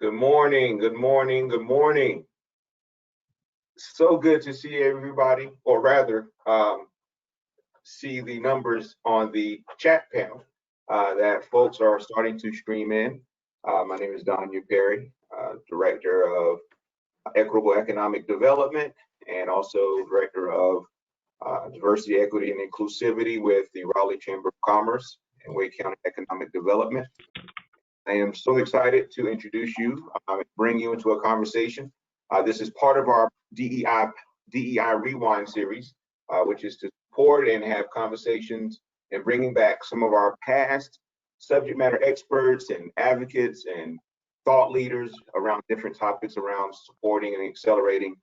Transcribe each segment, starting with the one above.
Good morning, good morning, good morning. So good to see everybody, or rather, see the numbers on the chat panel that folks are starting to stream in. My name is Don Perry, Director of Equitable Economic Development and also Director of Diversity, Equity, and Inclusivity with the Raleigh Chamber of Commerce and Wake County Economic Development. I am so excited to introduce you, bring you into a conversation. This is part of our DEI Rewind series, which is to support and have conversations and bringing back some of our past subject matter experts and advocates and thought leaders around different topics around supporting and accelerating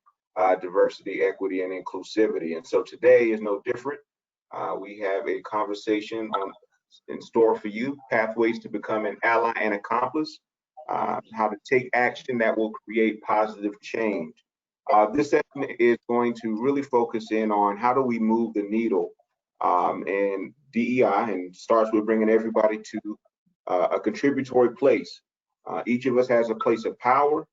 diversity, equity, and inclusivity. And so today is no different. We have a conversation in store for you, pathways to become an ally and accomplice, how to take action that will create positive change. This session is going to really focus in on how do we move the needle in DEI, and starts with bringing everybody to a contributory place. Each of us has a place of power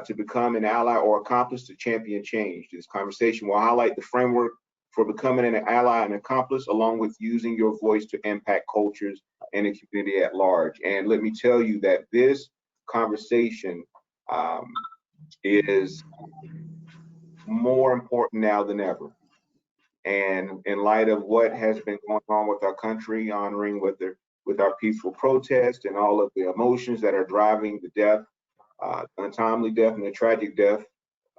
to become an ally or accomplice to champion change. This conversation will highlight the framework for becoming an ally and accomplice, along with using your voice to impact cultures and the community at large. And let me tell you that this conversation is more important now than ever. And in light of what has been going on with our country, honoring with our peaceful protest and all of the emotions that are driving the death, untimely death and the tragic death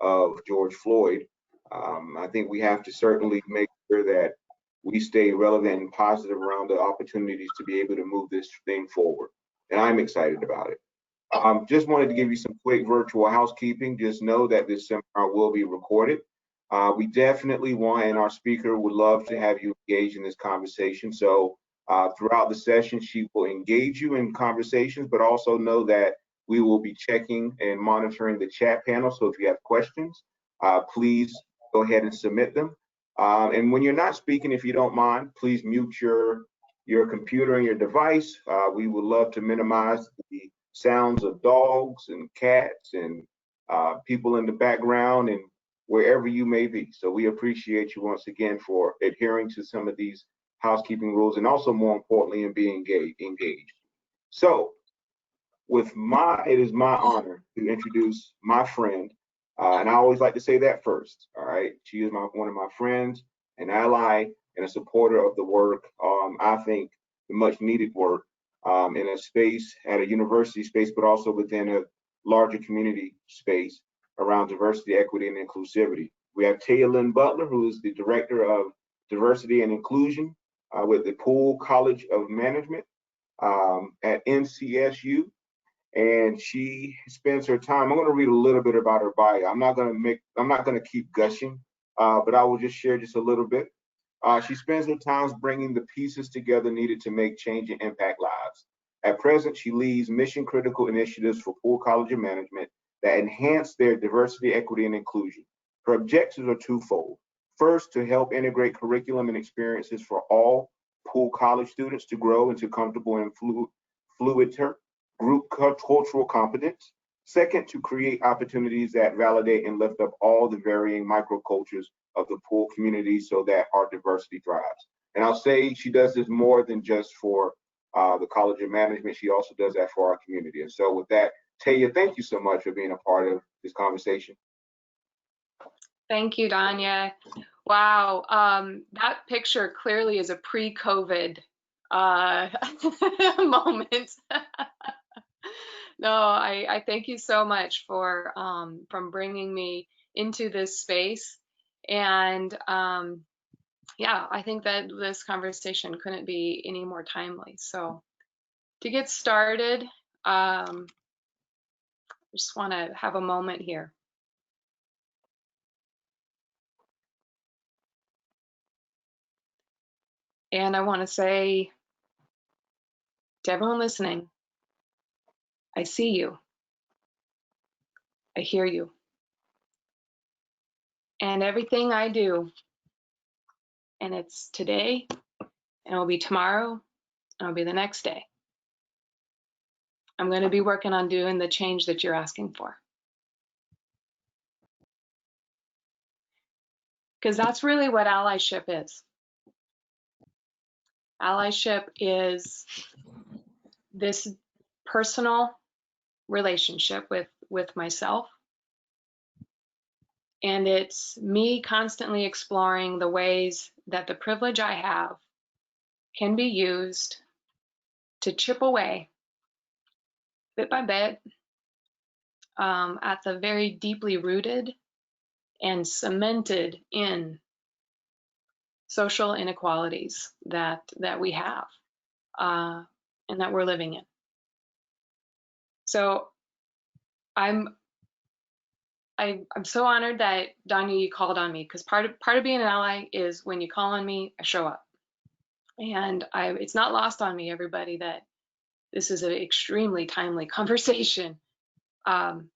of George Floyd, I think we have to certainly make sure that we stay relevant and positive around the opportunities to be able to move this thing forward. And I'm excited about it. Just wanted to give you some quick virtual housekeeping. Just know that this seminar will be recorded. We definitely want, and our speaker would love to have you engage in this conversation. So throughout the session, she will engage you in conversations, but also know that we will be checking and monitoring the chat panel. So if you have questions, please go ahead and submit them. And when you're not speaking, if you don't mind, please mute your computer and your device. We would love to minimize the sounds of dogs and cats and people in the background and wherever you may be. So we appreciate you once again for adhering to some of these housekeeping rules, and also more importantly, in being engaged. So it is my honor to introduce my friend, and I always like to say that first. All right, she is one of my friends, an ally, and a supporter of the work. I think the much needed work in a space, at a university space, but also within a larger community space around diversity, equity, and inclusivity. We have Taya Lynn Butler, who is the Director of Diversity and Inclusion with the Poole College of Management at NCSU. And she spends her time. I'm going to read a little bit about her bio. I'm not going to keep gushing, but I will just share just a little bit. She spends her time bringing the pieces together needed to make change and impact lives. At present, she leads mission-critical initiatives for Poole College of Management that enhance their diversity, equity, and inclusion. Her objectives are twofold. First, to help integrate curriculum and experiences for all Poole College students to grow into comfortable and fluid group cultural competence. Second, to create opportunities that validate and lift up all the varying microcultures of the Poole community so that our diversity thrives. And I'll say she does this more than just for the College of Management. She also does that for our community. And so with that, Taya, thank you so much for being a part of this conversation. Thank you, Danya. Wow, that picture clearly is a pre-COVID moment. No, I thank you so much for from bringing me into this space. And yeah, I think that this conversation couldn't be any more timely. So to get started, just want to have a moment here. And I want to say to everyone listening, I see you. I hear you. And everything I do, and it's today, and it'll be tomorrow, and it'll be the next day, I'm going to be working on doing the change that you're asking for. Because that's really what allyship is. Allyship is this personal relationship with myself, and it's me constantly exploring the ways that the privilege I have can be used to chip away bit by bit at the very deeply rooted and cemented in social inequalities that we have and that we're living in. So I'm so honored that Danya, you called on me, because part of being an ally is when you call on me, I show up. And it's not lost on me, everybody, that this is an extremely timely conversation. And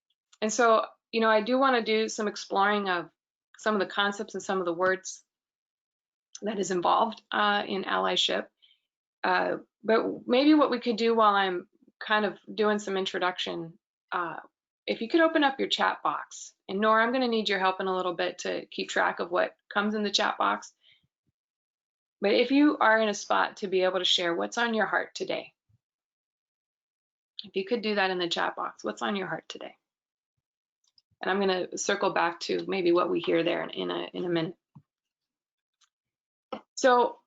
so, I do want to do some exploring of some of the concepts and some of the words that is involved in allyship. But maybe what we could do while I'm kind of doing some introduction, if you could open up your chat box. And Nora, I'm going to need your help in a little bit to keep track of what comes in the chat box. But if you are in a spot to be able to share what's on your heart today, if you could do that in the chat box, what's on your heart today? And I'm going to circle back to maybe what we hear there in a minute. So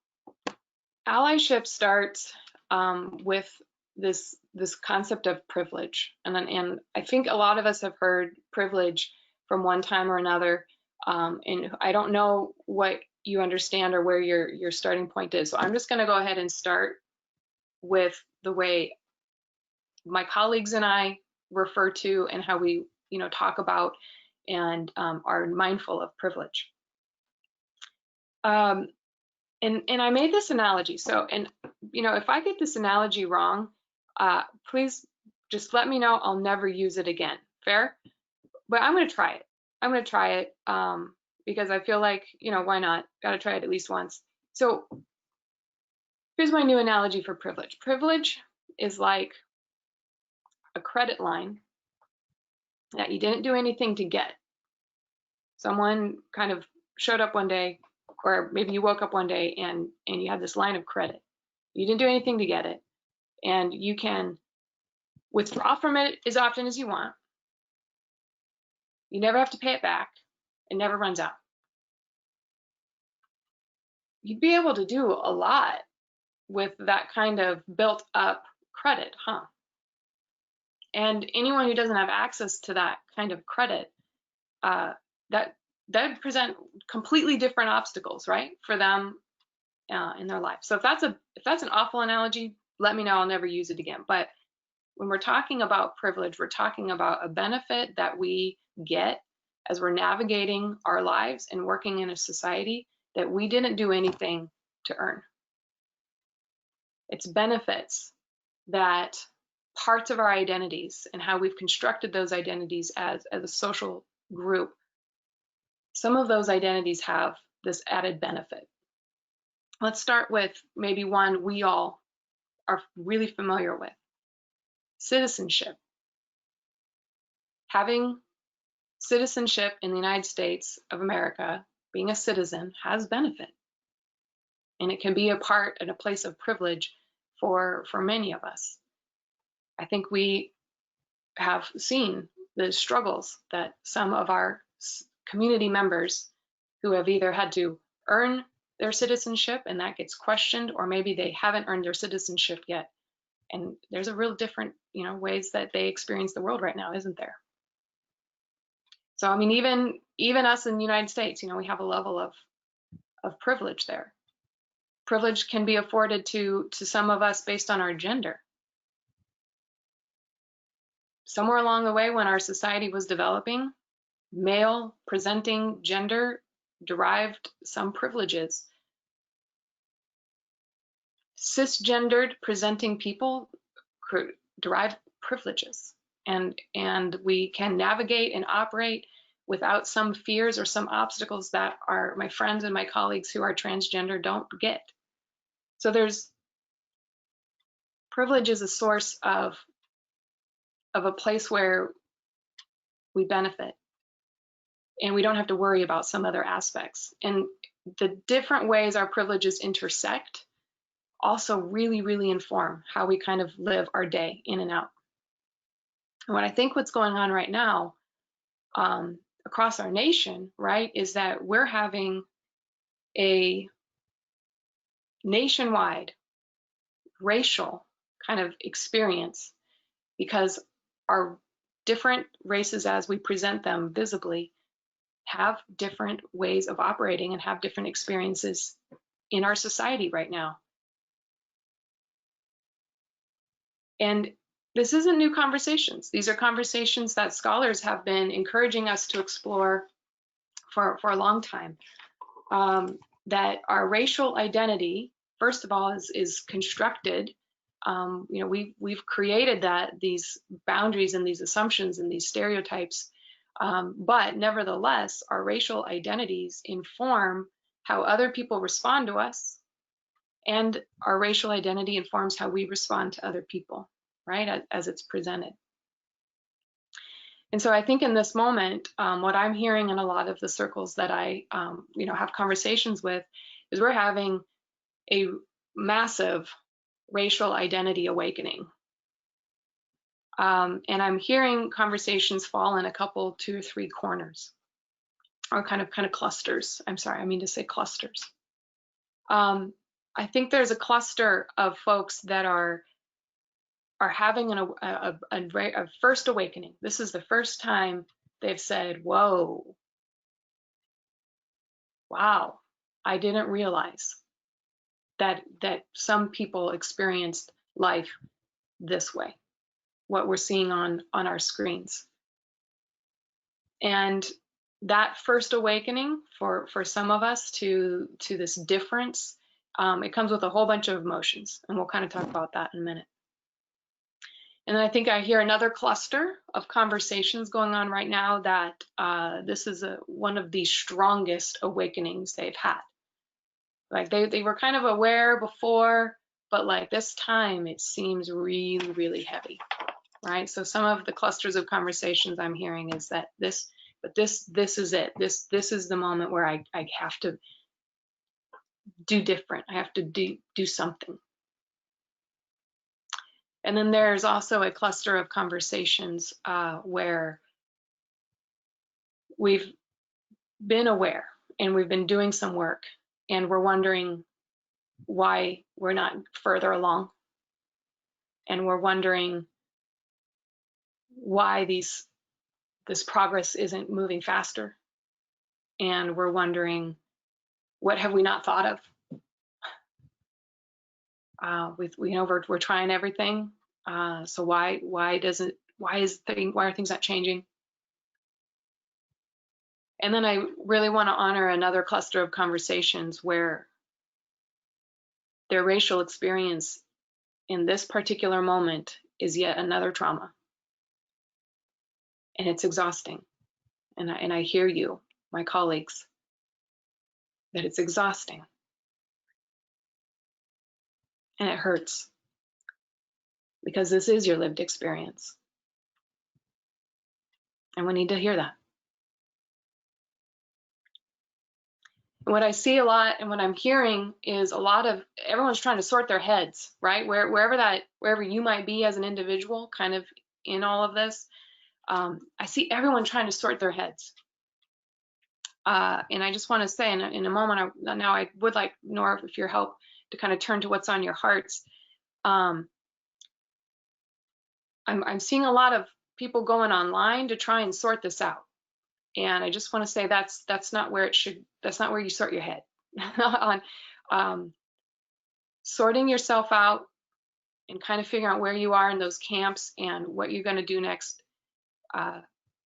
allyship starts with this concept of privilege, and I think a lot of us have heard privilege from one time or another, and I don't know what you understand or where your starting point is. So I'm just going to go ahead and start with the way my colleagues and I refer to and how we talk about and are mindful of privilege. And I made this analogy. So, and if I get this analogy wrong, please just let me know. I'll never use it again. Fair? But I'm going to try it. I'm going to try it because I feel like, why not? Got to try it at least once. So here's my new analogy for privilege. Privilege is like a credit line that you didn't do anything to get. Someone kind of showed up one day, or maybe you woke up one day and you had this line of credit. You didn't do anything to get it, and you can withdraw from it as often as you want. You never have to pay it back. It never runs out. You'd be able to do a lot with that kind of built up credit, huh? And anyone who doesn't have access to that kind of credit, that present completely different obstacles, right, for them in their life. So if that's an awful analogy, let me know. I'll never use it again. But when we're talking about privilege, we're talking about a benefit that we get as we're navigating our lives and working in a society that we didn't do anything to earn. It's benefits that parts of our identities and how we've constructed those identities as a social group, some of those identities have this added benefit. Let's start with maybe one we all are really familiar with: citizenship. Having citizenship in the United States of America, being a citizen, has benefit. And it can be a part and a place of privilege for many of us. I think we have seen the struggles that some of our community members who have either had to earn their citizenship and that gets questioned, or maybe they haven't earned their citizenship yet. And there's a real different, ways that they experience the world right now, isn't there? So, I mean, even us in the United States, we have a level of privilege there. Privilege can be afforded to some of us based on our gender. Somewhere along the way, when our society was developing, male presenting gender derived some privileges. Cisgendered presenting people derive privileges, and we can navigate and operate without some fears or some obstacles that my friends and my colleagues who are transgender don't get. So privilege is a source of of a place where we benefit and we don't have to worry about some other aspects. And the different ways our privileges intersect also really, really inform how we kind of live our day in and out. And what I think what's going on right now across our nation, right, is that we're having a nationwide racial kind of experience because our different races as we present them visibly have different ways of operating and have different experiences in our society right now. And this isn't new conversations. These are conversations that scholars have been encouraging us to explore for a long time. That our racial identity, first of all, is constructed. You know, we've created these boundaries and these assumptions and these stereotypes, but nevertheless, our racial identities inform how other people respond to us, and our racial identity informs how we respond to other people, right, as it's presented. And so I think in this moment, what I'm hearing in a lot of the circles that I, you know, have conversations with, is we're having a massive racial identity awakening. And I'm hearing conversations fall in a couple, 2 or 3 corners, or kind of clusters. I'm sorry, I mean to say clusters. I think there's a cluster of folks that are having a first awakening. This is the first time they've said, whoa, wow, I didn't realize that some people experienced life this way, what we're seeing on our screens. And that first awakening for some of us to this difference, it comes with a whole bunch of emotions, and we'll kind of talk about that in a minute. And I think I hear another cluster of conversations going on right now that this is one of the strongest awakenings they've had. Like they were kind of aware before, but like this time it seems really, really heavy, right? So some of the clusters of conversations I'm hearing is that this is it. This is the moment where I have to do different. I have to do something. And then there's also a cluster of conversations where we've been aware and we've been doing some work, and we're wondering why we're not further along. And we're wondering why this progress isn't moving faster. And we're wondering, what have we not thought of? We're trying everything. So why are things not changing? And then I really want to honor another cluster of conversations where their racial experience in this particular moment is yet another trauma. And it's exhausting. And I hear you, my colleagues, that it's exhausting. And it hurts. Because this is your lived experience. And we need to hear that. And what I see a lot and what I'm hearing is a lot of everyone's trying to sort their heads, right? Wherever you might be as an individual, kind of in all of this, I see everyone trying to sort their heads. And I just want to say, in a moment, I would like, Nora, if your help, to kind of turn to what's on your hearts. I'm seeing a lot of people going online to try and sort this out. And I just want to say that's not where that's not where you sort your head. On sorting yourself out and kind of figuring out where you are in those camps and what you're going to do next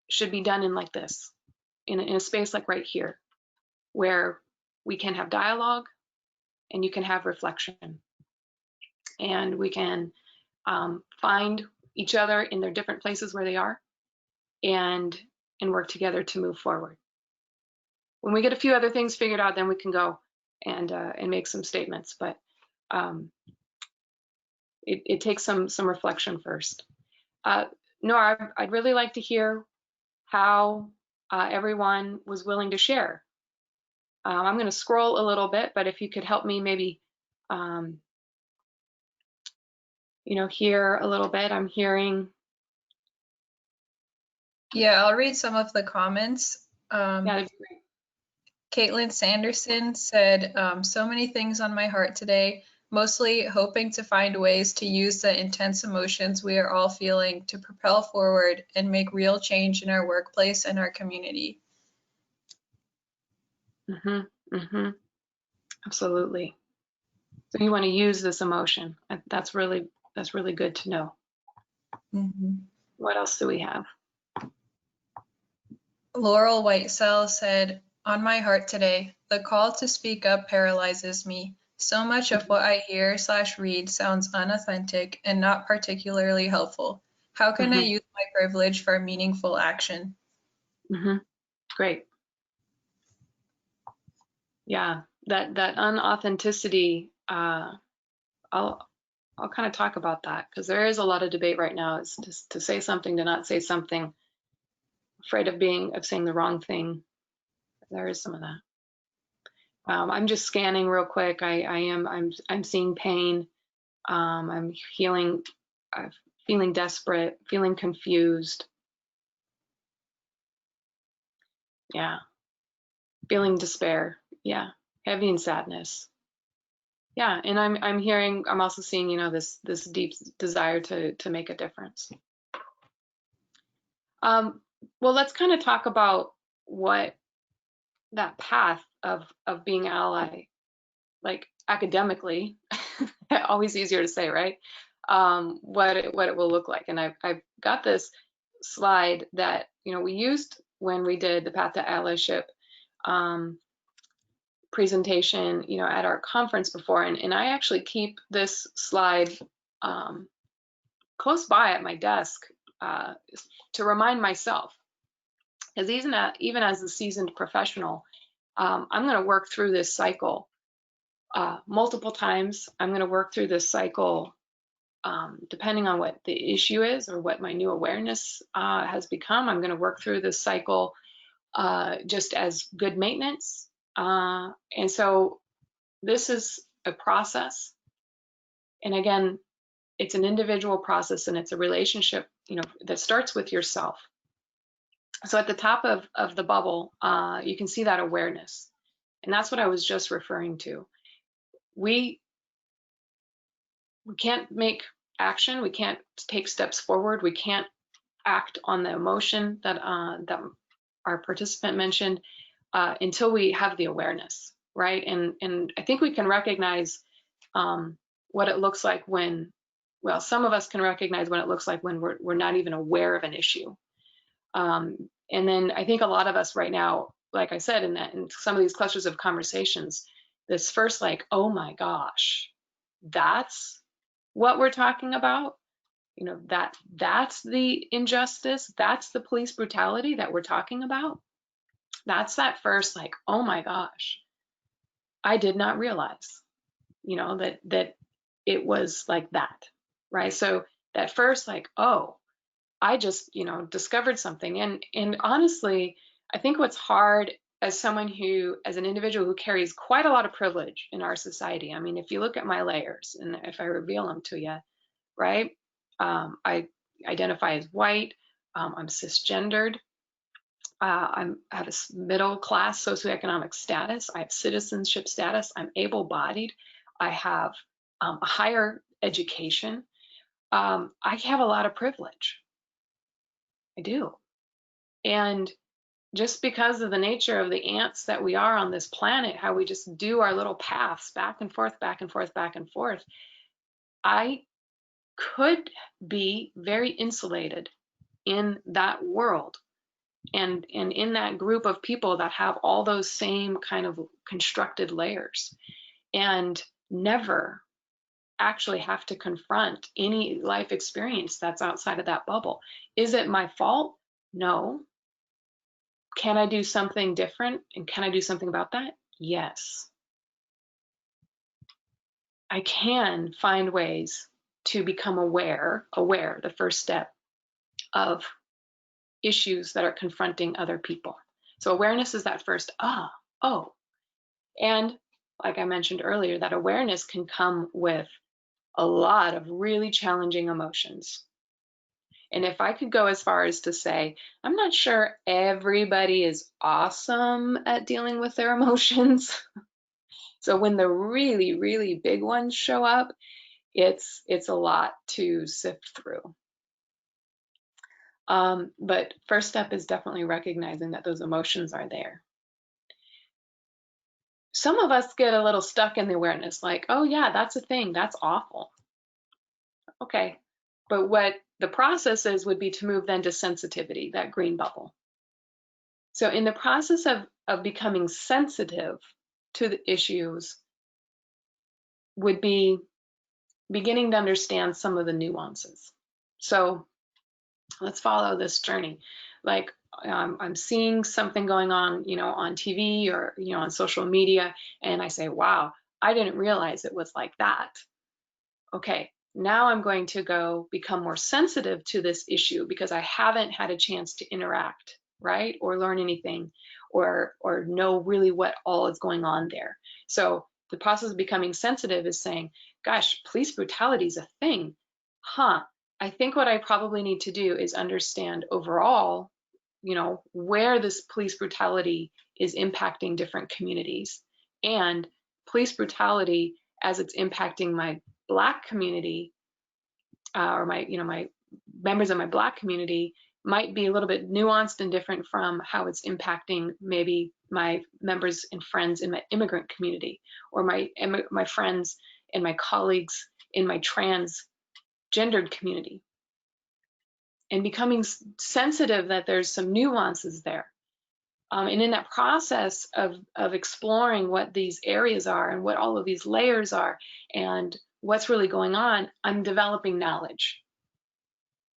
should be done in like this, in a space like right here, where we can have dialogue and you can have reflection, and we can find each other in their different places where they are, and work together to move forward. When we get a few other things figured out, then we can go and make some statements. But it takes some reflection first. Nora, I'd really like to hear how everyone was willing to share. I'm going to scroll a little bit, but if you could help me maybe, hear a little bit. I'm hearing. Yeah, I'll read some of the comments. Yeah, that'd be great. Caitlin Sanderson said, so many things on my heart today, mostly hoping to find ways to use the intense emotions we are all feeling to propel forward and make real change in our workplace and our community. Absolutely. So you want to use this emotion. That's really good to know. What else do we have? Laurel Whitesell said, on my heart today, the call to speak up paralyzes me. So much of what I hear/read sounds unauthentic and not particularly helpful. How can I use my privilege for meaningful action? Great. Yeah, that unauthenticity, I'll kind of talk about that, because there is a lot of debate right now is to say something, to not say something, afraid of saying the wrong thing. There is some of that. I'm just scanning real quick. I'm seeing pain. I'm feeling desperate, feeling confused. Yeah. Feeling despair. Yeah. Heavy and sadness. Yeah. And I'm also seeing, this deep desire to make a difference. Well, let's kind of talk about what that path of being ally, like academically, always easier to say, right? What it will look like. And I've got this slide that, we used when we did the Path to Allyship presentation, at our conference before. And I actually keep this slide close by at my desk to remind myself. Because even as a seasoned professional, I'm going to work through this cycle multiple times. I'm going to work through this cycle depending on what the issue is or what my new awareness has become. I'm going to work through this cycle just as good maintenance. And so this is a process. And again, it's an individual process, and it's a relationship, that starts with yourself. So at the top of the bubble, you can see that awareness. And that's what I was just referring to. We can't make action. We can't take steps forward. We can't act on the emotion that our participant mentioned until we have the awareness, right? And I think we can recognize what it looks like when, well, some of us can recognize what it looks like when we're not even aware of an issue. And then I think a lot of us right now, like I said, in some of these clusters of conversations, this first like, oh my gosh, that's what we're talking about. That's the injustice, that's the police brutality that we're talking about. That's that first like, oh my gosh, I did not realize, that it was like that, right? So that first like, oh, I just, discovered something. And honestly, I think what's hard as an individual who carries quite a lot of privilege in our society. I mean, if you look at my layers and if I reveal them to you, right? I identify as white. I'm cisgendered. I have a middle class socioeconomic status. I have citizenship status. I'm able-bodied. I have a higher education. I have a lot of privilege. I do. And just because of the nature of the ants that we are on this planet, how we just do our little paths back and forth, back and forth, back and forth, I could be very insulated in that world and in that group of people that have all those same kind of constructed layers and never actually have to confront any life experience that's outside of that bubble. Is it my fault? No. Can I do something different? And can I do something about that? Yes. I can find ways to become aware, the first step, of issues that are confronting other people. So awareness is that first, oh. And like I mentioned earlier, that awareness can come with a lot of really challenging emotions. And if I could go as far as to say, I'm not sure everybody is awesome at dealing with their emotions. So when the really, really big ones show up, it's a lot to sift through. But first step is definitely recognizing that those emotions are there. Some of us get a little stuck in the awareness, like, oh yeah, that's a thing, that's awful. Okay, but what the process is would be to move then to sensitivity, that green bubble. So in the process of becoming sensitive to the issues would be beginning to understand some of the nuances. So let's follow this journey. Like I'm seeing something going on, on TV or, on social media, and I say, wow, I didn't realize it was like that. Okay, now I'm going to go become more sensitive to this issue because I haven't had a chance to interact, right? Or learn anything or know really what all is going on there. So the process of becoming sensitive is saying, gosh, police brutality is a thing. I think what I probably need to do is understand overall, where this police brutality is impacting different communities, and police brutality as it's impacting my Black community or my members of my Black community might be a little bit nuanced and different from how it's impacting maybe my members and friends in my immigrant community or my friends and my colleagues in my transgendered community. And becoming sensitive that there's some nuances there. And in that process of exploring what these areas are and what all of these layers are and what's really going on, I'm developing knowledge.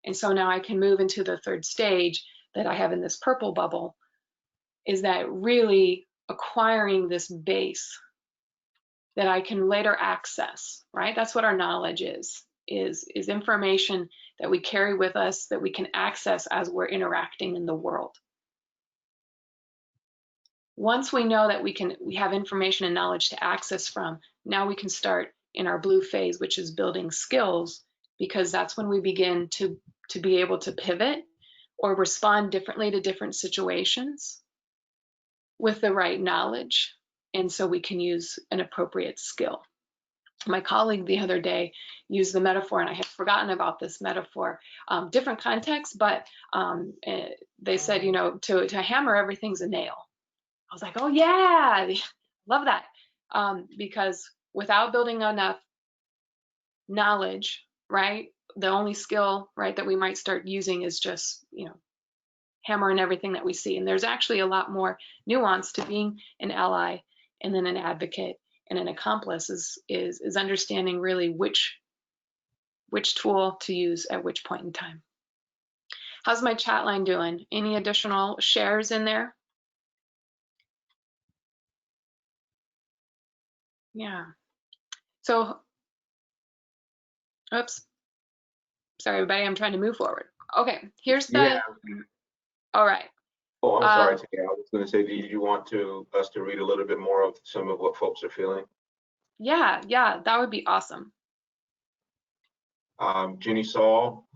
And so now I can move into the third stage that I have in this purple bubble, is that really acquiring this base that I can later access, right? That's what our knowledge is information that we carry with us that we can access as we're interacting in the world. Once we know that we have information and knowledge to access from, now we can start in our blue phase, which is building skills, because that's when we begin to be able to pivot or respond differently to different situations with the right knowledge. And so we can use an appropriate skill. My colleague the other day used the metaphor, and I had forgotten about this metaphor, different context, but they said, to hammer everything's a nail. I was like, oh yeah, love that. Because without building enough knowledge, right, the only skill, right, that we might start using is just, hammering everything that we see. And there's actually a lot more nuance to being an ally and then an advocate and an accomplice is understanding really which tool to use at which point in time. How's my chat line doing? Any additional shares in there? Yeah. So, oops. Sorry, everybody. I'm trying to move forward. Okay. Here's the. Yeah. All right. Oh, I'm sorry, Tia. I was going to say, did you want us to read a little bit more of some of what folks are feeling? Yeah, that would be awesome. Jenny Saul,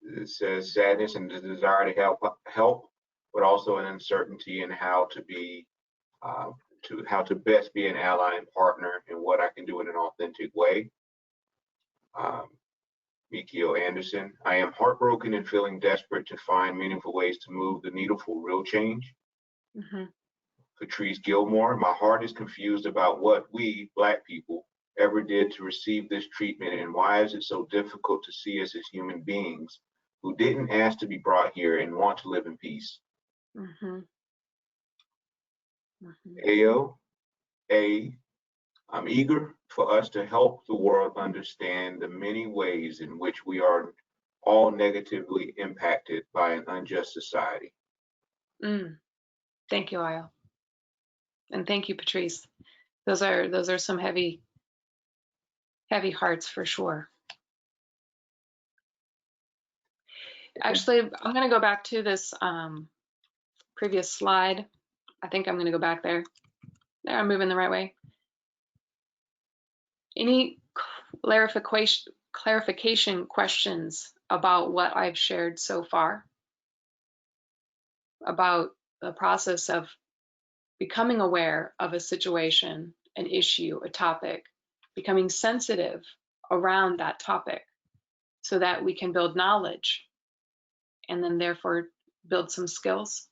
it says sadness and the desire to help, but also an uncertainty in how to best be an ally and partner and what I can do in an authentic way. Mikio Anderson, I am heartbroken and feeling desperate to find meaningful ways to move the needle for real change. Mm-hmm. Patrice Gilmore, my heart is confused about what we, Black people, ever did to receive this treatment, and why is it so difficult to see us as human beings who didn't ask to be brought here and want to live in peace. Mm-hmm. Mm-hmm. I'm eager for us to help the world understand the many ways in which we are all negatively impacted by an unjust society. Thank you, Ayo. And thank you, Patrice. Those are some heavy hearts for sure. Actually, I'm going to go back to this previous slide. I think I'm going to go back there. There, I'm moving the right way. Any clarification questions about what I've shared so far? About the process of becoming aware of a situation, an issue, a topic, becoming sensitive around that topic so that we can build knowledge and then therefore build some skills.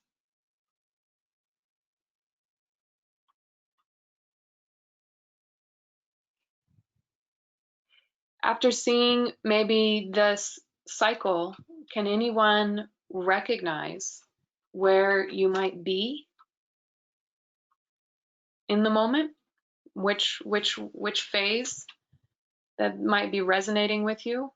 After seeing maybe this cycle, can anyone recognize where you might be in the moment? Which phase that might be resonating with you?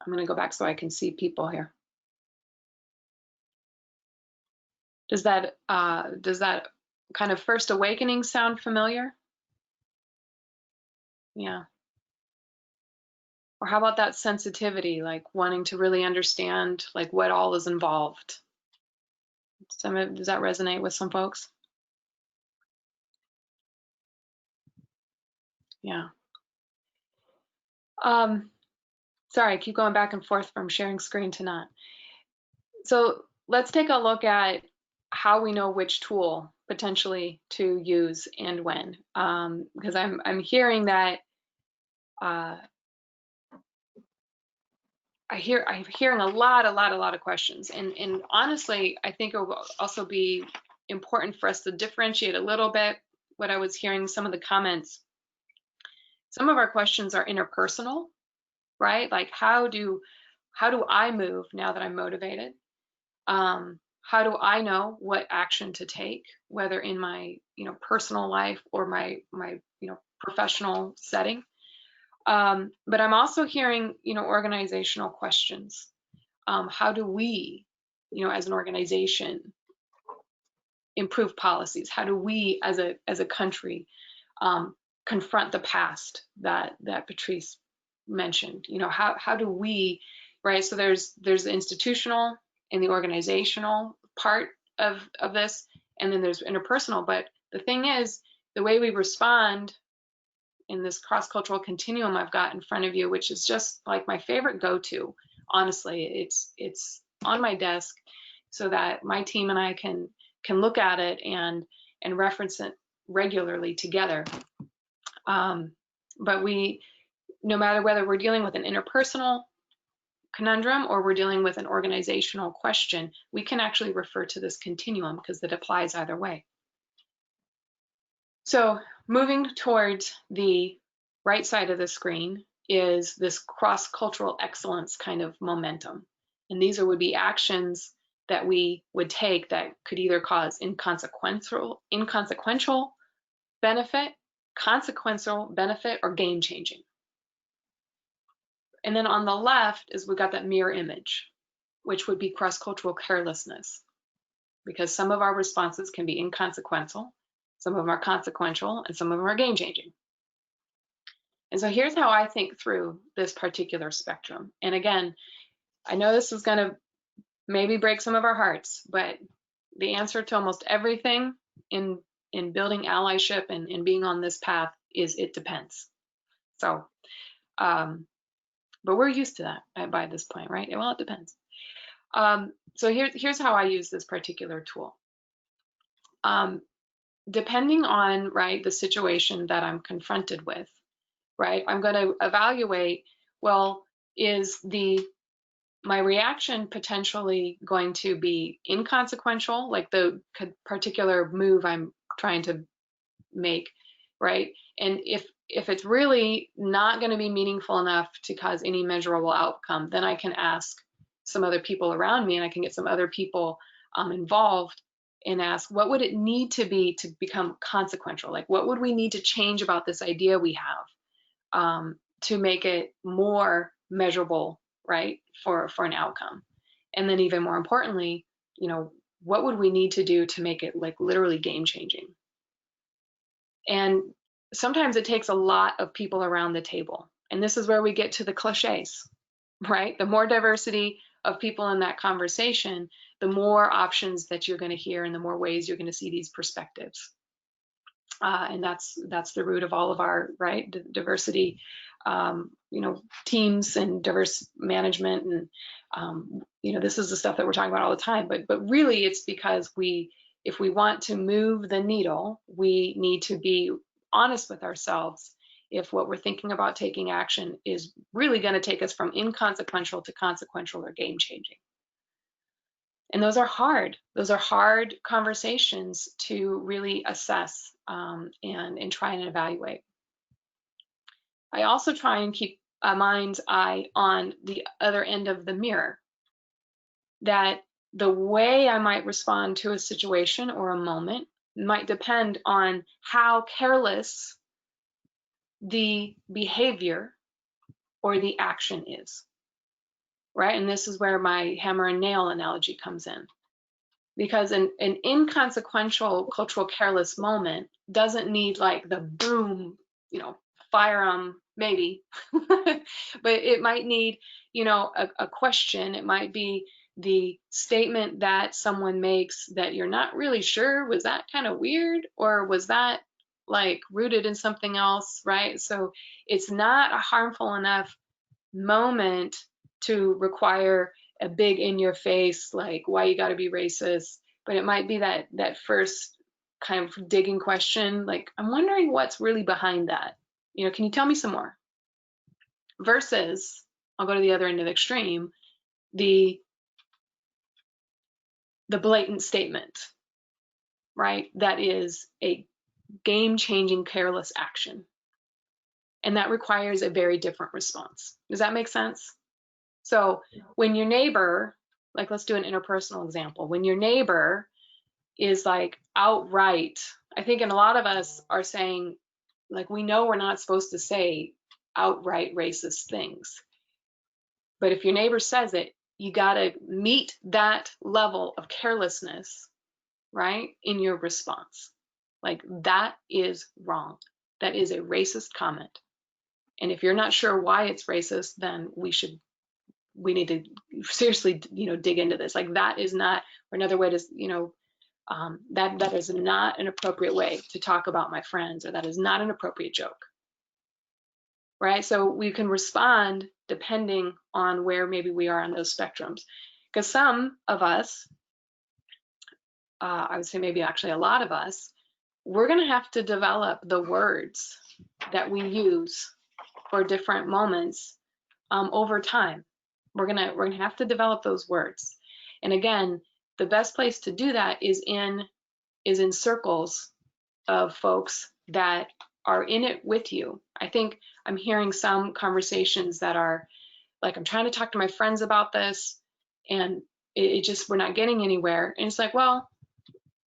I'm going to go back so I can see people here. Does that kind of first awakening sound familiar? Yeah. Or how about that sensitivity, like wanting to really understand like what all is involved? Does that resonate with some folks? Yeah. Sorry, I keep going back and forth from sharing screen to not. So let's take a look at how we know which tool potentially to use and when, because I'm hearing that I'm hearing a lot of questions, and honestly, I think it will also be important for us to differentiate a little bit what I was hearing. Some of the comments, some of our questions are interpersonal, right? Like how do I move now that I'm motivated? How do I know what action to take, whether in my personal life or my professional setting? But I'm also hearing organizational questions. How do we as an organization improve policies? How do we as a country confront the past that Patrice mentioned? How do we, right? So there's the institutional and the organizational part of this, and then there's interpersonal. But the thing is, the way we respond in this cross-cultural continuum I've got in front of you, which is just like my favorite go-to, honestly, it's on my desk so that my team and I can look at it and reference it regularly together. But no matter whether we're dealing with an interpersonal conundrum or we're dealing with an organizational question, we can actually refer to this continuum because it applies either way. So moving towards the right side of the screen is this cross-cultural excellence kind of momentum. And these would be actions that we would take that could either cause inconsequential benefit, consequential benefit, or game-changing. And then on the left is we've got that mirror image, which would be cross-cultural carelessness, because some of our responses can be inconsequential, some of them are consequential, and some of them are game-changing. And so here's how I think through this particular spectrum. And again, I know this is going to maybe break some of our hearts, but the answer to almost everything in building allyship and being on this path is it depends. So, but we're used to that by this point, right? Well, it depends. So here's how I use this particular tool. Depending on, right, the situation that I'm confronted with, right, I'm going to evaluate, well, is my reaction potentially going to be inconsequential, like the particular move I'm trying to make, right? And if it's really not going to be meaningful enough to cause any measurable outcome, then I can ask some other people around me, and I can get some other people involved and ask, what would it need to be to become consequential? Like, what would we need to change about this idea we have to make it more measurable, right, for an outcome? And then even more importantly, what would we need to do to make it like literally game changing? And sometimes it takes a lot of people around the table. And this is where we get to the cliches, right? The more diversity of people in that conversation, the more options that you're going to hear and the more ways you're going to see these perspectives. And that's the root of all of our, right, diversity, teams and diverse management. And, this is the stuff that we're talking about all the time. But really, it's because if we want to move the needle, we need to be honest with ourselves if what we're thinking about taking action is really going to take us from inconsequential to consequential or game changing. And those are hard. Those are hard conversations to really assess and try and evaluate. I also try and keep a mind's eye on the other end of the mirror, that the way I might respond to a situation or a moment might depend on how careless the behavior or the action is, right? And this is where my hammer and nail analogy comes in. Because an inconsequential cultural careless moment doesn't need like the boom, fire maybe, but it might need, a question. It might be the statement that someone makes that you're not really sure, was that kind of weird, or was that like rooted in something else, right? So it's not a harmful enough moment to require a big in your face, like, why you got to be racist, but it might be that first kind of digging question, like, I'm wondering what's really behind that. Can you tell me some more? Versus, I'll go to the other end of the extreme, the blatant statement, right? That is a game-changing careless action. And that requires a very different response. Does that make sense? So when your neighbor, like, let's do an interpersonal example. When your neighbor is like outright, I think, and a lot of us are saying, like, we know we're not supposed to say outright racist things. But if your neighbor says it, you got to meet that level of carelessness, right, in your response. Like, that is wrong. That is a racist comment. And if you're not sure why it's racist, then we need to seriously, dig into this. Like, that is not, or another way to, that is not an appropriate way to talk about my friends, or that is not an appropriate joke, right? So we can respond depending on where maybe we are on those spectrums. Because some of us, I would say maybe actually a lot of us, we're going to have to develop the words that we use for different moments over time. We're gonna have to develop those words. And again, the best place to do that is in circles of folks that are in it with you. I think I'm hearing some conversations that are like, I'm trying to talk to my friends about this, and it just, we're not getting anywhere. And it's like, well,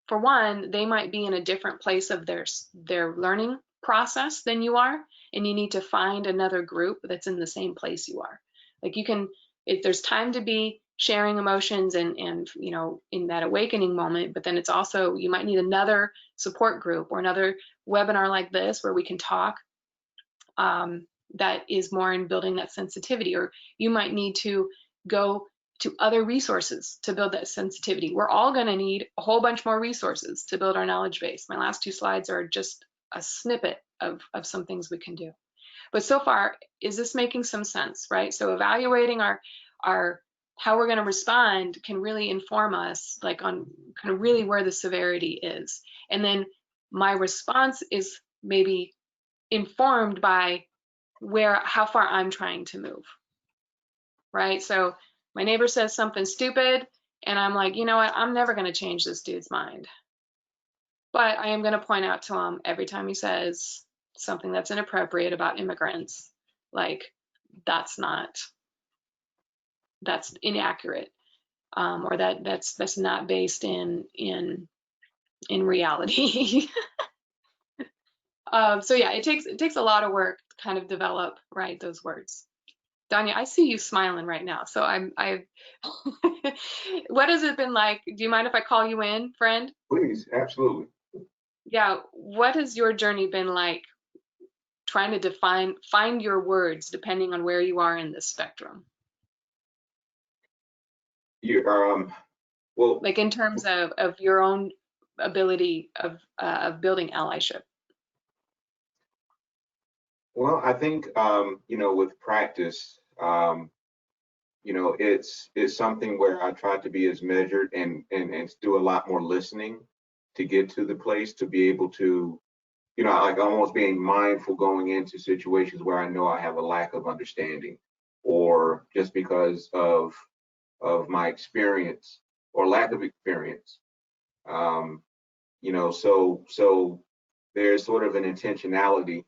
for one, they might be in a different place of their learning process than you are, and you need to find another group that's in the same place you are. Like, you can, if there's time to be sharing emotions and in that awakening moment, but then it's also, you might need another support group or another webinar like this where we can talk that is more in building that sensitivity, or you might need to go to other resources to build that sensitivity. We're all going to need a whole bunch more resources to build our knowledge base. My last 2 slides are just a snippet of some things we can do. But so far, is this making some sense, right? So evaluating our how we're going to respond can really inform us, like, on kind of really where the severity is. And then my response is maybe informed by how far I'm trying to move, right? So my neighbor says something stupid, and I'm like, you know what? I'm never going to change this dude's mind. But I am going to point out to him every time he says something that's inappropriate about immigrants, like, that's inaccurate, or that's not based in reality. So yeah, it takes a lot of work to kind of develop, right, those words. Danya, I see you smiling right now. So what has it been like? Do you mind if I call you in, friend? Please, absolutely. Yeah, what has your journey been like trying to find your words depending on where you are in this spectrum? You well, Like in terms of your own ability of building allyship. well, I think with practice, it's something where I try to be as measured and do a lot more listening to get to the place to be able to, like almost being mindful going into situations where I know I have a lack of understanding, or just because of my experience or lack of experience. Um, so there's sort of an intentionality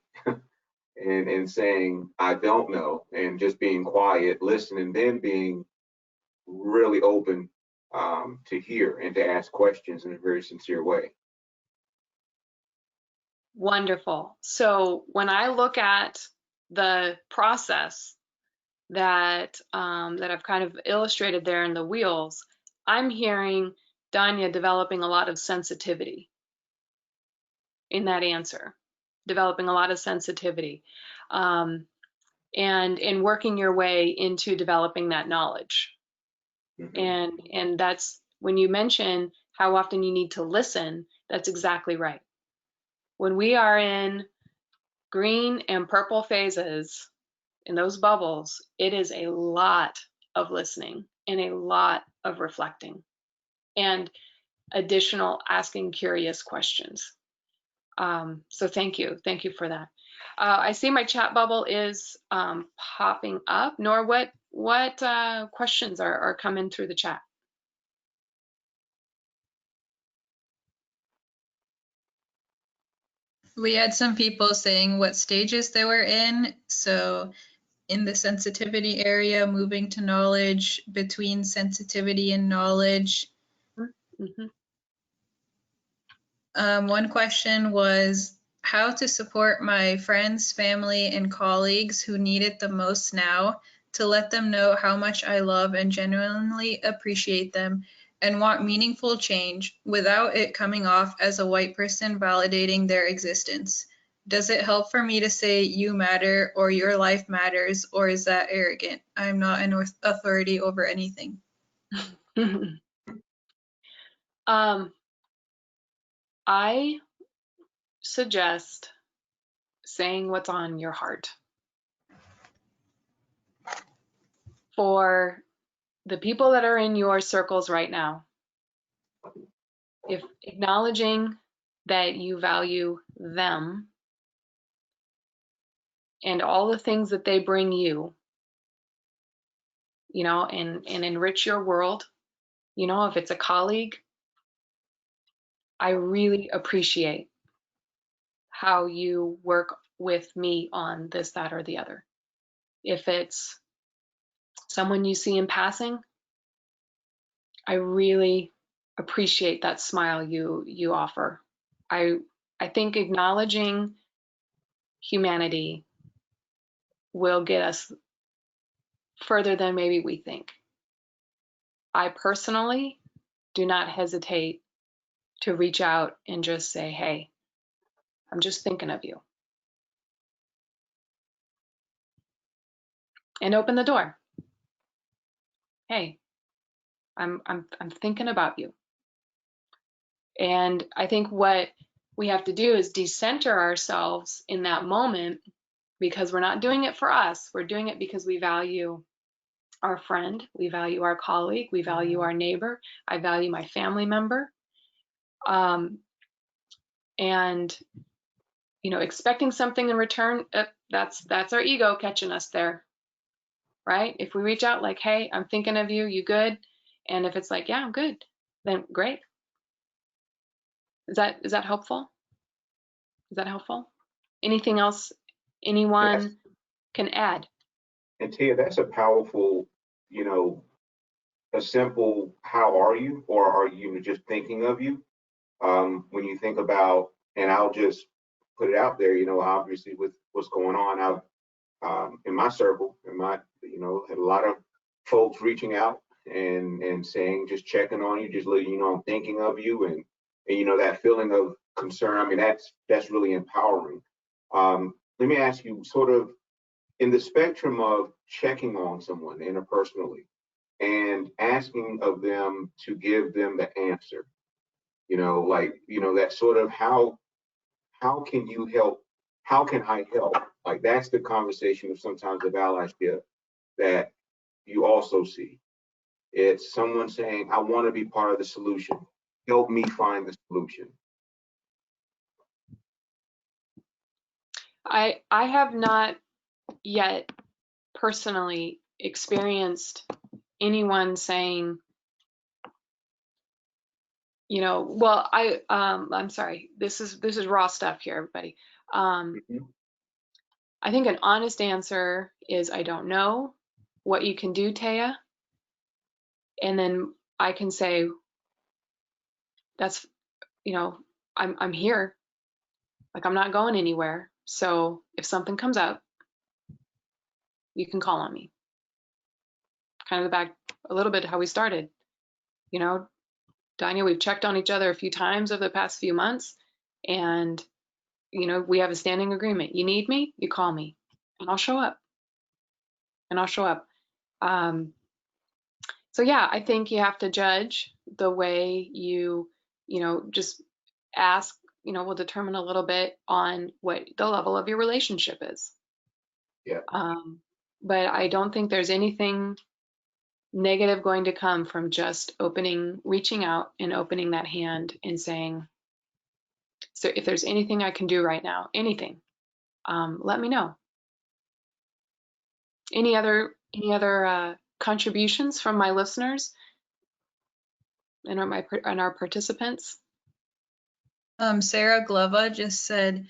in saying I don't know and just being quiet, listening, then being really open to hear and to ask questions in a very sincere way. Wonderful. So when I look at the process that I've kind of illustrated there in the wheels, I'm hearing Danya developing a lot of sensitivity in that answer, developing a lot of sensitivity, and in working your way into developing that knowledge. Mm-hmm. And that's when you mention how often you need to listen, that's exactly right. When we are in green and purple phases, in those bubbles, it is a lot of listening and a lot of reflecting and additional asking curious questions. So thank you for that. I see my chat bubble is popping up. Nor, what questions are coming through the chat? We had some people saying what stages they were in. So in the sensitivity area, moving to knowledge, between sensitivity and knowledge. Mm-hmm. One question was how to support my friends, family, and colleagues who need it the most now, to let them know how much I love and genuinely appreciate them and want meaningful change without it coming off as a white person validating their existence. Does it help for me to say you matter or your life matters, or is that arrogant? I'm not an authority over anything. I suggest saying what's on your heart. For the people that are in your circles right now, if acknowledging that you value them and all the things that they bring you, and enrich your world, if it's a colleague, I really appreciate how you work with me on this, that, or the other. If it's someone you see in passing, I really appreciate that smile you offer. I think acknowledging humanity will get us further than maybe we think. I personally do not hesitate to reach out and just say, hey, I'm just thinking of you. And open the door. Hey, I'm thinking about you. And I think what we have to do is decenter ourselves in that moment, because we're not doing it for us. We're doing it because we value our friend, we value our colleague, we value our neighbor, I value my family member. And expecting something in return, that's our ego catching us there, right? If we reach out like, hey, I'm thinking of you, you good? And if it's like, yeah, I'm good, then great. Is that helpful? Is that helpful? Anything else anyone can add? And Tia, that's a powerful, a simple "How are you?" or "Are you just thinking of you?" When you think about, and I'll just put it out there, obviously with what's going on out in my circle, had a lot of folks reaching out and saying, just checking on you, just letting you know I'm thinking of you, and that feeling of concern. I mean, that's really empowering. Let me ask you, sort of in the spectrum of checking on someone interpersonally and asking of them to give them the answer, like, that sort of how can you help? How can I help? Like, that's the conversation of sometimes of allyship that you also see. It's someone saying, I want to be part of the solution. Help me find the solution. I have not yet personally experienced anyone saying, well, I'm sorry, this is raw stuff here, everybody. Mhm. I think an honest answer is I don't know what you can do, Taya. And then I can say, that's, I'm here. Like, I'm not going anywhere. So if something comes up, you can call on me. Kind of back a little bit how we started. Danya, we've checked on each other a few times over the past few months, and we have a standing agreement. You need me, you call me, and I'll show up. So yeah, I think you have to judge the way you just ask. Will determine a little bit on what the level of your relationship is. Yeah. But I don't think there's anything negative going to come from just reaching out and opening that hand and saying, so if there's anything I can do right now, anything, let me know. Any other contributions from my listeners and our participants? Sarah Glova just said,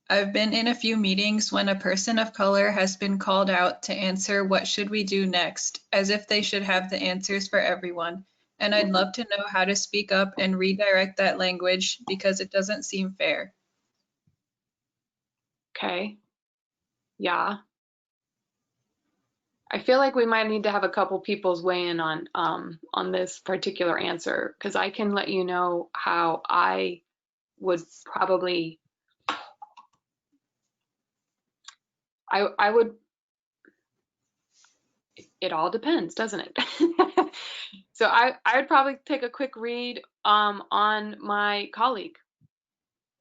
I've been in a few meetings when a person of color has been called out to answer what should we do next, as if they should have the answers for everyone. And I'd love to know how to speak up and redirect that language because it doesn't seem fair. Okay. Yeah. I feel like we might need to have a couple people's weigh in on this particular answer, because I can let you know how I would probably I would, it all depends, doesn't it? So I would probably take a quick read on my colleague.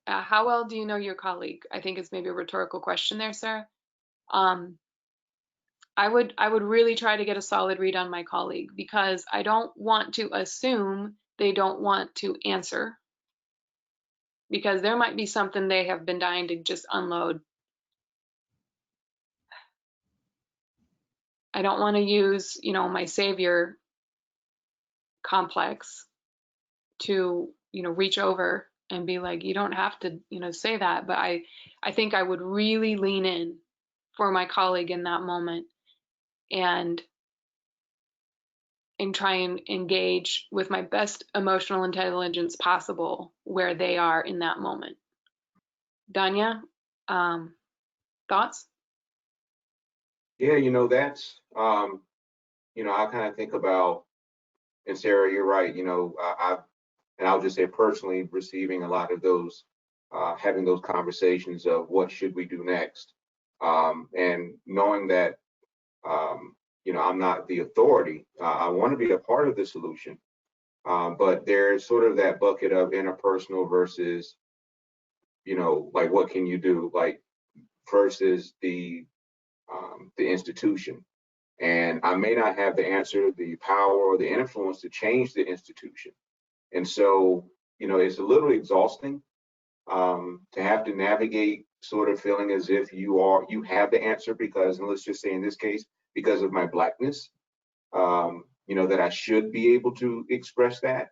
How well do you know your colleague? I think it's maybe a rhetorical question there, Sarah. I would really try to get a solid read on my colleague, because I don't want to assume they don't want to answer, because there might be something they have been dying to just unload. I don't want to use, my savior complex to, reach over and be like, you don't have to, say that. But I think I would really lean in for my colleague in that moment, and try and engage with my best emotional intelligence possible where they are in that moment. Danya, thoughts? Yeah, that's, I kind of think about, and Sarah, you're right, and I'll just say personally, receiving a lot of those, having those conversations of what should we do next, and knowing that, I'm not the authority. I want to be a part of the solution, but there's sort of that bucket of interpersonal versus, like, what can you do, like, versus the institution. And I may not have the answer, the power, or the influence to change the institution. And so, it's a little exhausting, to have to navigate sort of feeling as if you have the answer, because, and let's just say in this case, because of my Blackness, that I should be able to express that.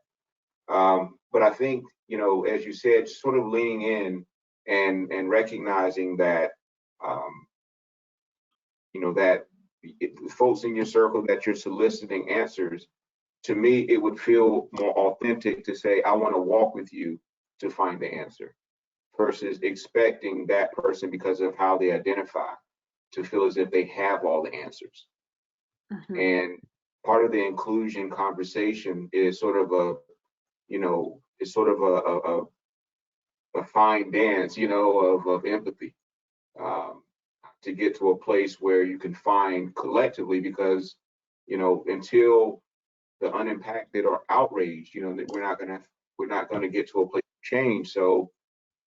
But I think, as you said, sort of leaning in and recognizing that, that folks in your circle that you're soliciting answers, to me, it would feel more authentic to say, I want to walk with you to find the answer, versus expecting that person, because of how they identify, to feel as if they have all the answers. Mm-hmm. And part of the inclusion conversation is sort of a fine dance, you know, of empathy, to get to a place where you can find collectively, because, you know, until the unimpacted are outraged, you know, that we're not gonna get to a place of change. So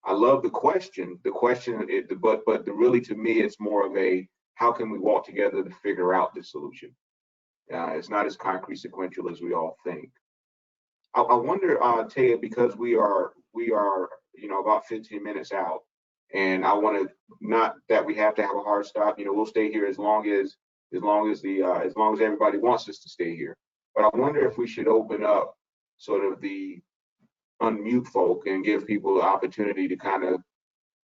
I love the question. The question, really to me, it's more of a how can we walk together to figure out the solution. It's not as concrete sequential as we all think. I wonder, Taya, because we are, you know, about 15 minutes out, and I want to, not that we have to have a hard stop. You know, we'll stay here as long as as long as everybody wants us to stay here. But I wonder if we should open up sort of the unmute folk and give people the opportunity to kind of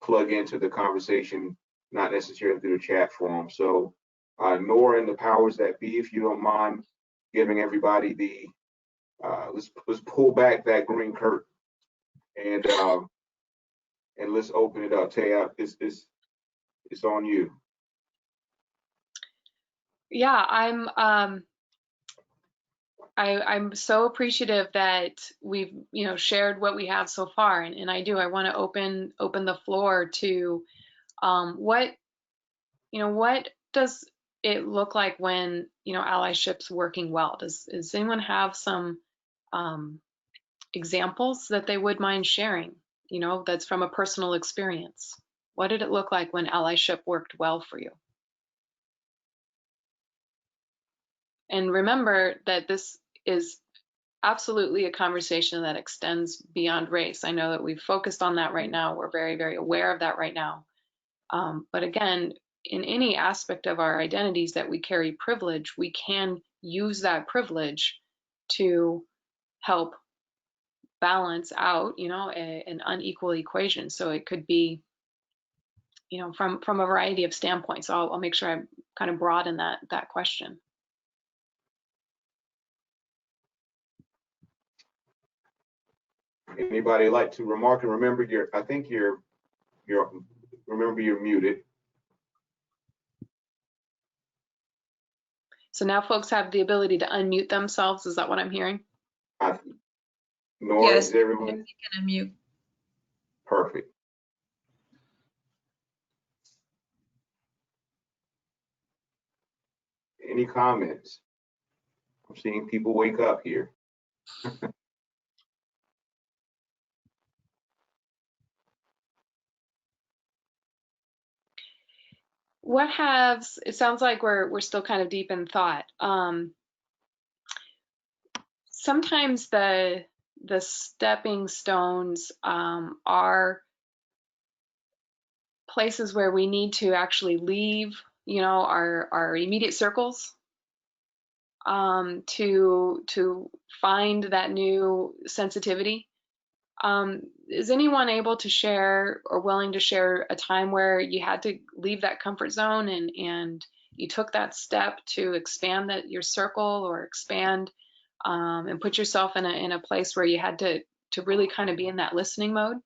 plug into the conversation, not necessarily through the chat forum. So, Nora and the powers that be, if you don't mind giving everybody the let's pull back that green curtain and let's open it up. Taya, it's on you. Yeah, I'm so appreciative that we've, you know, shared what we have so far, and I want to open the floor to what, you know, what does it look like when, you know, allyship's working well? Does anyone have some examples that they would mind sharing, you know, that's from a personal experience? What did it look like when allyship worked well for you? And remember that this is absolutely a conversation that extends beyond race. I know that we've focused on that right now. We're very, very aware of that right now. But again, in any aspect of our identities that we carry privilege, we can use that privilege to help balance out, you know, an unequal equation. So it could be, you know, from a variety of standpoints. So I'll make sure I kind of broaden that question. Anybody like to remark? And remember, I think remember you're muted. So now folks have the ability to unmute themselves. Is that what I'm hearing? Nora, Yes, is everyone? you can unmute. Perfect. Any comments? I'm seeing people wake up here. It sounds like we're still kind of deep in thought. Sometimes the stepping stones are places where we need to actually leave, you know, our immediate circles, to find that new sensitivity. Is anyone able to share or willing to share a time where you had to leave that comfort zone and you took that step to expand your circle, or expand and put yourself in a place where you had to really kind of be in that listening mode?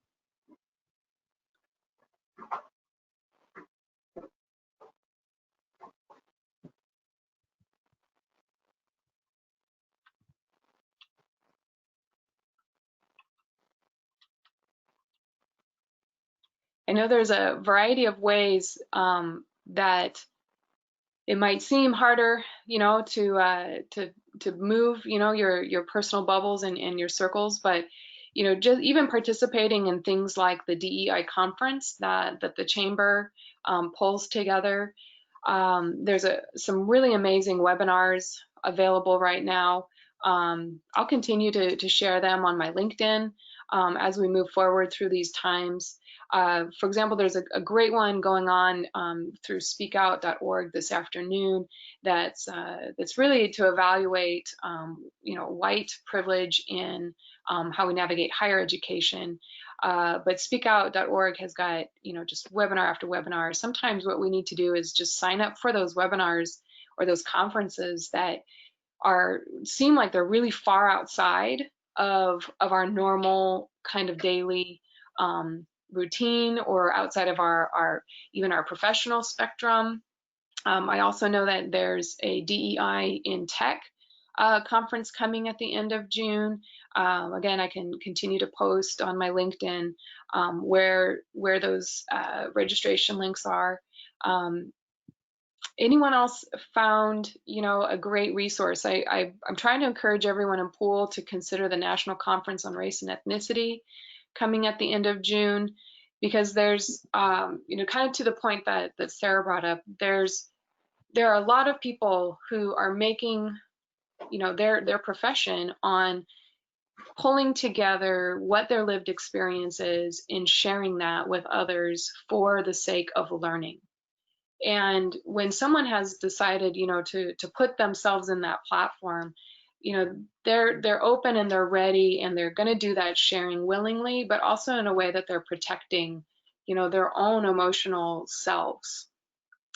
I know there's a variety of ways that it might seem harder, you know, to move, you know, your personal bubbles and your circles, but you know, just even participating in things like the DEI conference that the chamber pulls together. There's some really amazing webinars available right now. I'll continue to share them on my LinkedIn as we move forward through these times. For example, there's a great one going on through speakout.org this afternoon that's really to evaluate you know, white privilege in how we navigate higher education. But speakout.org has got, you know, just webinar after webinar. Sometimes what we need to do is just sign up for those webinars or those conferences that seem like they're really far outside of our normal kind of daily routine, or outside of even our professional spectrum. I also know that there's a DEI in Tech conference coming at the end of June. Again, I can continue to post on my LinkedIn where those registration links are. Anyone else found, a great resource? I'm trying to encourage everyone in Poole to consider the National Conference on Race and Ethnicity coming at the end of June, because there's, kind of to the point that Sarah brought up, there are a lot of people who are making, their profession on pulling together what their lived experience is and sharing that with others for the sake of learning. And when someone has decided, to put themselves in that platform, they're open and they're ready, and they're going to do that sharing willingly, but also in a way that they're protecting, their own emotional selves.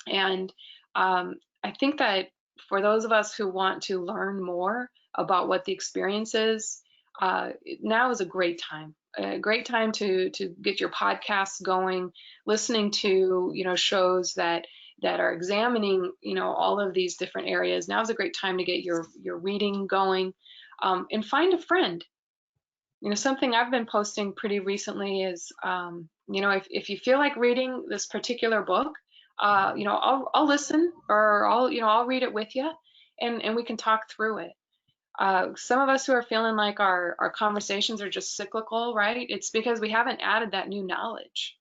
And I think that for those of us who want to learn more about what the experience is, now is a great time. A great time to get your podcasts going, listening to shows that are examining all of these different areas. Now is a great time to get your reading going, and find a friend. Something I've been posting pretty recently is if you feel like reading this particular book, I'll listen, or I'll read it with you, and we can talk through it. Some of us who are feeling like our conversations are just cyclical, right? It's because we haven't added that new knowledge.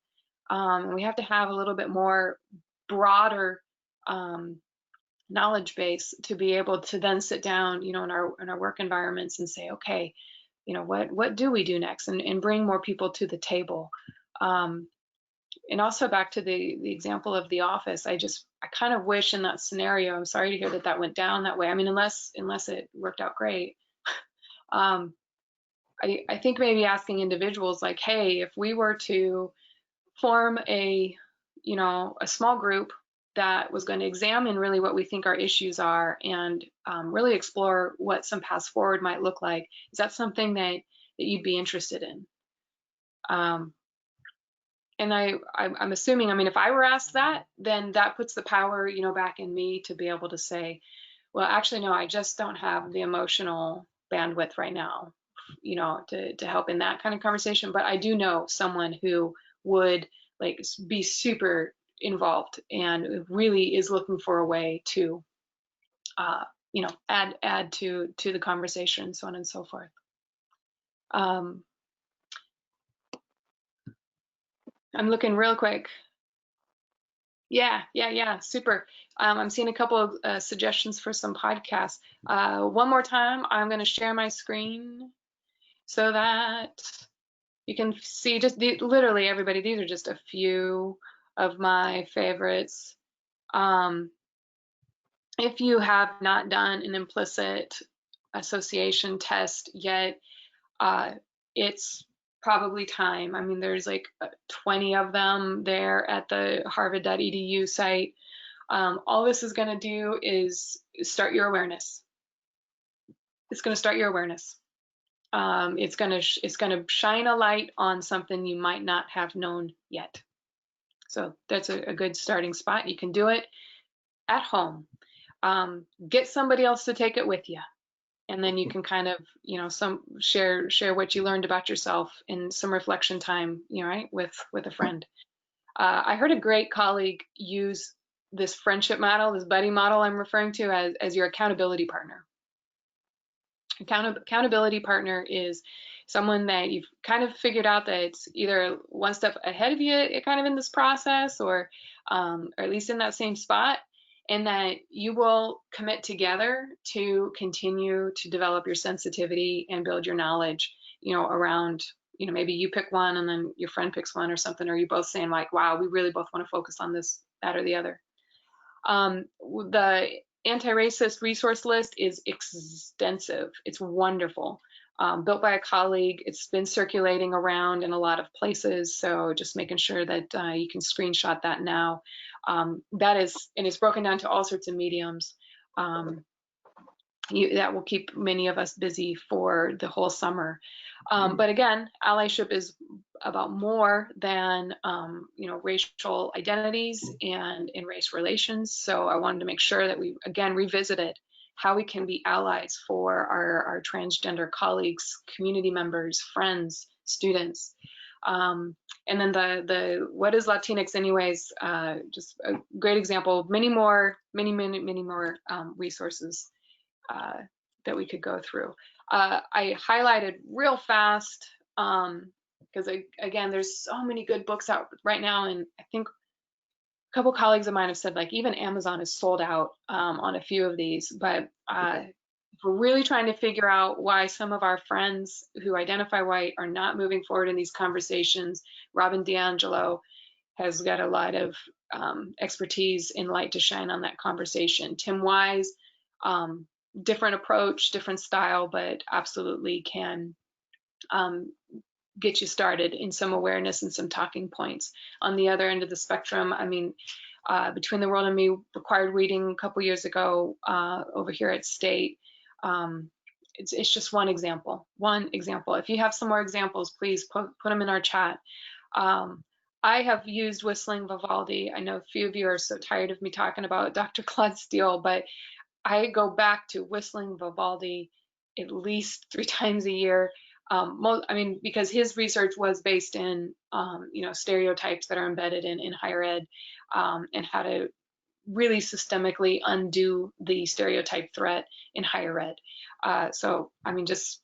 We have to have a little bit more broader knowledge base to be able to then sit down, in our work environments and say, okay, what do we do next, and bring more people to the table. And also back to the example of The Office, I kind of wish in that scenario, I'm sorry to hear that went down that way. I mean, unless it worked out great. I think maybe asking individuals like, hey, if we were to form a small group that was going to examine really what we think our issues are, and really explore what some paths forward might look like, is that something that you'd be interested in? And I'm assuming, if I were asked that, then that puts the power, back in me to be able to say, well, actually, no, I just don't have the emotional bandwidth right now, to help in that kind of conversation. But I do know someone who would be super involved and really is looking for a way to, add to the conversation, so on and so forth. I'm looking real quick. Yeah, super. I'm seeing a couple of suggestions for some podcasts. One more time, I'm going to share my screen so that you can see literally everybody. These are just a few of my favorites. If you have not done an implicit association test yet, it's probably time. There's 20 of them there at the harvard.edu site. All this is going to do is start your awareness. It's going to start your awareness. It's going to shine a light on something you might not have known yet. So that's a good starting spot. You can do it at home. Get somebody else to take it with you. And then you can kind of, share what you learned about yourself in some reflection time, right, with a friend. I heard a great colleague use this friendship model, this buddy model I'm referring to as your accountability partner. Accountability partner is someone that you've kind of figured out that it's either one step ahead of you kind of in this process, or at least in that same spot, and that you will commit together to continue to develop your sensitivity and build your knowledge, around, maybe you pick one and then your friend picks one or something, or you both saying like, wow, we really both want to focus on this, that, or the other. The anti-racist resource list is extensive. It's wonderful. Built by a colleague. It's been circulating around in a lot of places, so just making sure that you can screenshot that now. That is, and it's broken down to all sorts of mediums. That will keep many of us busy for the whole summer. But again, allyship is about more than racial identities and in race relations. So I wanted to make sure that we again revisited how we can be allies for our transgender colleagues, community members, friends, students. And then the what is Latinx anyways, just a great example. Many more resources that we could go through. I highlighted real fast because again, there's so many good books out right now, and I think a couple colleagues of mine have said like even Amazon is sold out on a few of these. But if we're really trying to figure out why some of our friends who identify white are not moving forward in these conversations, Robin DiAngelo has got a lot of expertise in light to shine on that conversation. Tim Wise, different approach, different style, but absolutely can get you started in some awareness and some talking points. On the other end of the spectrum, I mean, Between the World and Me required reading a couple years ago over here at State. It's just one example. If you have some more examples, please put them in our chat. I have used Whistling Vivaldi. I know a few of you are so tired of me talking about Dr. Claude Steele, but I go back to Whistling Vivaldi at least 3 times a year. I mean, because his research was based in, stereotypes that are embedded in higher ed, and how to really systemically undo the stereotype threat in higher ed. So, I mean, just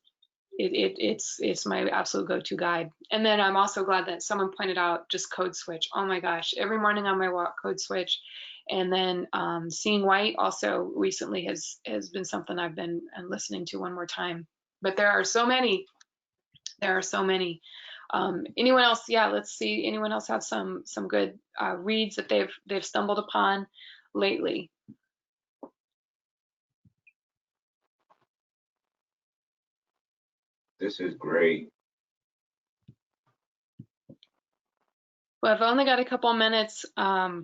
it's my absolute go-to guide. And then I'm also glad that someone pointed out just Code Switch. Oh my gosh, every morning on my walk, Code Switch. And then Seeing White also recently has been something I've been listening to one more time. But there are so many. Anyone else? Yeah, let's see. Anyone else have some good reads that they've stumbled upon lately? This is great. Well, I've only got a couple minutes. I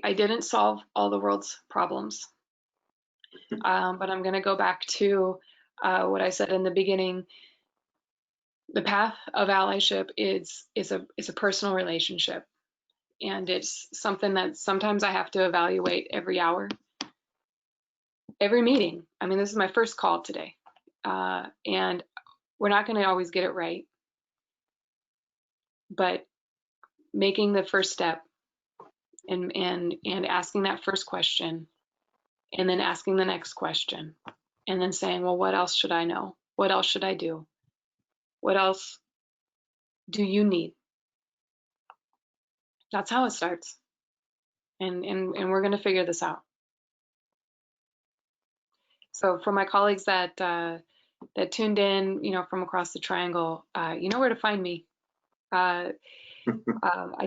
didn't solve all the world's problems, but I'm going to go back to what I said in the beginning. The path of allyship is a personal relationship, and it's something that sometimes I have to evaluate every hour, every meeting. I mean, this is my first call today, and we're not going to always get it right, but making the first step and asking that first question, and then asking the next question, and then saying, well, what else should I know? What else should I do? What else do you need? That's how it starts. And we're going to figure this out. So for my colleagues that tuned in, from across the triangle, you know where to find me. I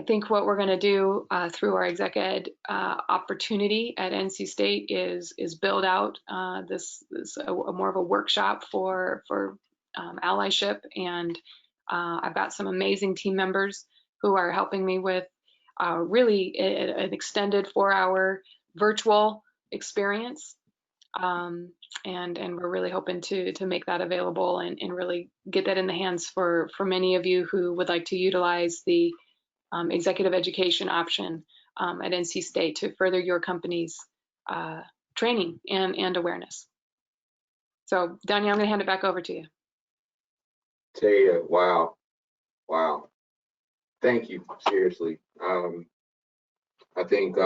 think what we're going to do through our exec ed opportunity at NC State is build out this more of a workshop for allyship, and I've got some amazing team members who are helping me with really an extended 4-hour virtual experience, and we're really hoping to make that available and really get that in the hands for many of you who would like to utilize the executive education option at NC State to further your company's training and awareness. So, Danya, I'm going to hand it back over to you. Taya, wow. Thank you, seriously. I think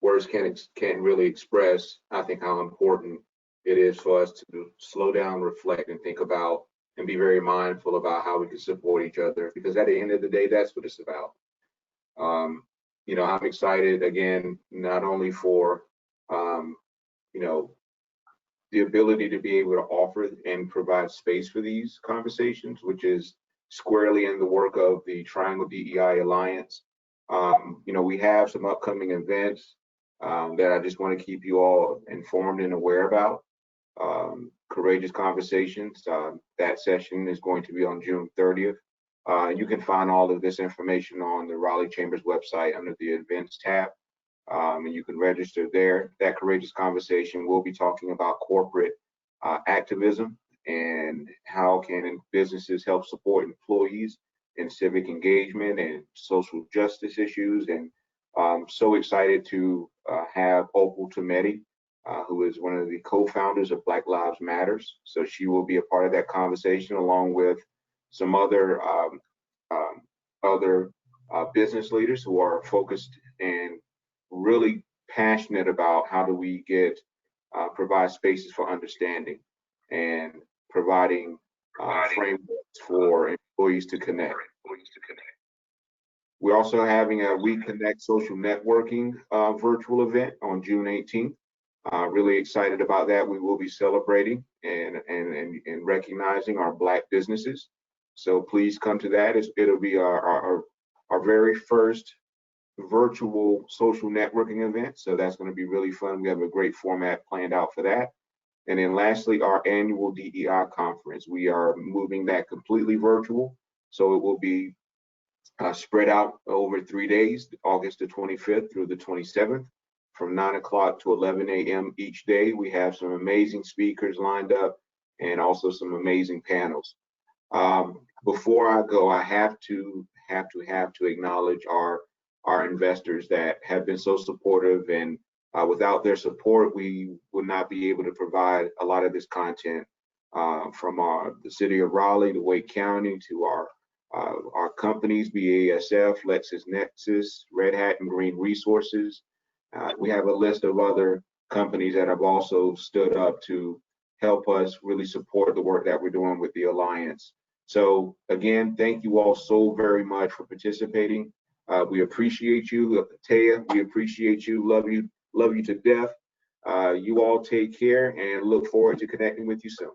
words can't really express, I think, how important it is for us to slow down, reflect, and think about, and be very mindful about how we can support each other, because at the end of the day, that's what it's about. I'm excited again, not only for the ability to be able to offer and provide space for these conversations, which is squarely in the work of the Triangle DEI Alliance. We have some upcoming events that I just want to keep you all informed and aware about. Courageous Conversations, that session is going to be on June 30th. You can find all of this information on the Raleigh Chamber's website under the events tab, and you can register there. That Courageous Conversation will be talking about corporate activism and how can businesses help support employees in civic engagement and social justice issues. And I'm so excited to have Opal Tometi, who is one of the co-founders of Black Lives Matters. So she will be a part of that conversation, along with some other business leaders who are focused and really passionate about how do we provide spaces for understanding and providing frameworks for employees to connect. We're also having a We Connect social networking virtual event on June 18th. Really excited about that. We will be celebrating and recognizing our Black businesses. So please come to that. It'll be our very first virtual social networking event. So that's going to be really fun. We have a great format planned out for that. And then lastly, our annual DEI conference. We are moving that completely virtual. So it will be spread out over 3 days, August the 25th through the 27th, from 9 o'clock to 11 a.m. each day. We have some amazing speakers lined up and also some amazing panels. Before I go, I have to acknowledge our investors that have been so supportive, and without their support, we would not be able to provide a lot of this content from the city of Raleigh to Wake County to our companies, BASF, LexisNexis, Red Hat, and Green Resources. We have a list of other companies that have also stood up to help us really support the work that we're doing with the Alliance. So again, thank you all so very much for participating. We appreciate you. Taya, we appreciate you. Love you to death. You all take care and look forward to connecting with you soon.